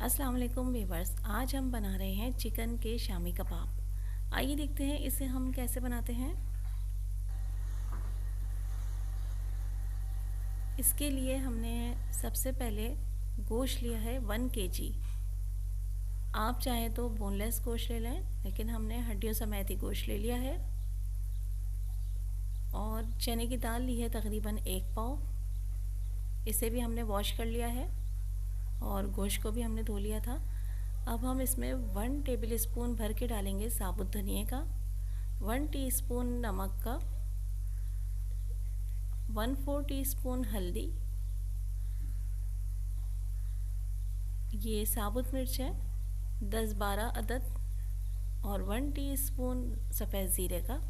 अस्सलाम वालेकुम व्यूअर्स। आज हम बना रहे हैं चिकन के शामी कबाब। आइए देखते हैं इसे हम कैसे बनाते हैं। इसके लिए हमने सबसे पहले गोश्त लिया है 1 kg। आप चाहें तो बोनलेस गोश्त ले लें, लेकिन हमने हड्डियों समेत ही गोश्त ले लिया है। और चने की दाल ली है तकरीबन 1 पाव। इसे भी हमने वॉश कर लिया है और गोश्त को भी हमने धो लिया था। अब हम इसमें 1 टेबल स्पून भर के डालेंगे साबुत धनिए का, 1 टीस्पून नमक का, 1/4 टीस्पून हल्दी, ये साबुत मिर्च है 10-12 अदद, और 1 टीस्पून सफ़ेद ज़ीरे का।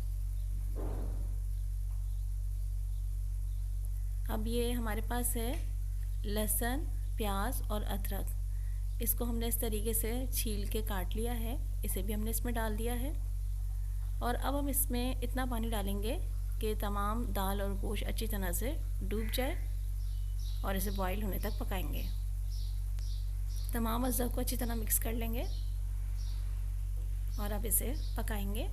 अब ये हमारे पास है लहसुन, प्याज और अदरक। इसको हमने इस तरीके से छील के काट लिया है, इसे भी हमने इसमें डाल दिया है। और अब हम इसमें इतना पानी डालेंगे कि तमाम दाल और गोश्त अच्छी तरह से डूब जाए और इसे बॉईल होने तक पकाएंगे। तमाम अज़्ज़ा को अच्छी तरह मिक्स कर लेंगे और अब इसे पकाएंगे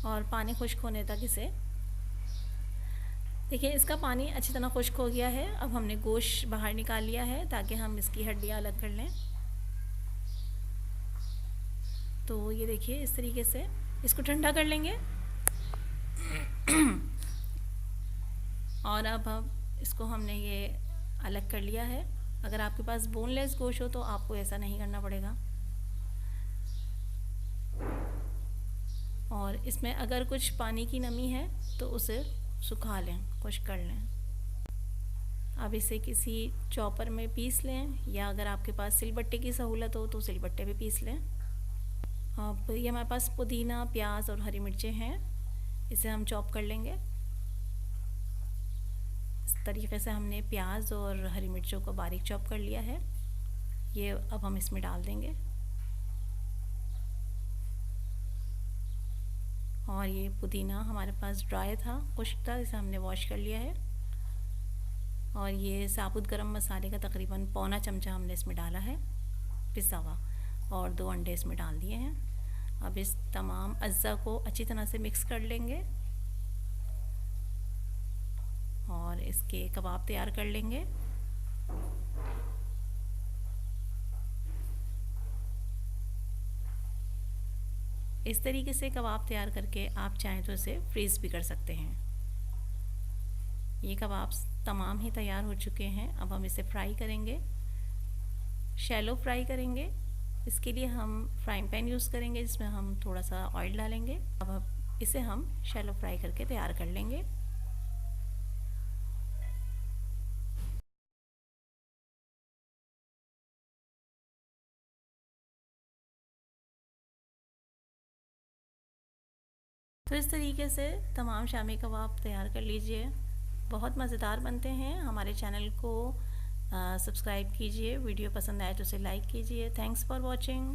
और पानी खुश्क होने तक इसे। देखिए इसका पानी अच्छी तरह खुश्क हो गया है। अब हमने गोश्त बाहर निकाल लिया है ताकि हम इसकी हड्डियाँ अलग कर लें। तो ये देखिए इस तरीके से इसको ठंडा कर लेंगे। और अब हम इसको हमने ये अलग कर लिया है। अगर आपके पास बोनलेस गोश्त हो तो आपको ऐसा नहीं करना पड़ेगा। और इसमें अगर कुछ पानी की नमी है तो उसे सुखा लें, खुश्क कर लें। अब इसे किसी चॉपर में पीस लें, या अगर आपके पास सिलबट्टे की सहूलत हो तो सिलबट्टे पे पीस लें। अब ये हमारे पास पुदीना, प्याज और हरी मिर्चें हैं, इसे हम चॉप कर लेंगे। इस तरीके से हमने प्याज और हरी मिर्चों को बारीक चॉप कर लिया है। ये अब हम इसमें डाल देंगे। और ये पुदीना हमारे पास ड्राई था, खुश्क था, इसे हमने वॉश कर लिया है। और ये साबुत गरम मसाले का तकरीबन पौना चमचा हमने इसमें डाला है पिसा हुआ, और 2 अंडे इसमें डाल दिए हैं। अब इस तमाम अज़्ज़ा को अच्छी तरह से मिक्स कर लेंगे और इसके कबाब तैयार कर लेंगे। इस तरीके से कबाब तैयार करके आप चाहें तो इसे फ्रीज़ भी कर सकते हैं। ये कबाब तमाम ही तैयार हो चुके हैं। अब हम इसे फ्राई करेंगे, शैलो फ्राई करेंगे। इसके लिए हम फ्राइंग पैन यूज़ करेंगे जिसमें हम थोड़ा सा ऑयल डालेंगे। अब इसे हम शैलो फ्राई करके तैयार कर लेंगे। तो इस तरीके से तमाम शामी कबाब तैयार कर लीजिए, बहुत मज़ेदार बनते हैं। हमारे चैनल को सब्सक्राइब कीजिए, वीडियो पसंद आए तो उसे लाइक कीजिए। Thanks for watching.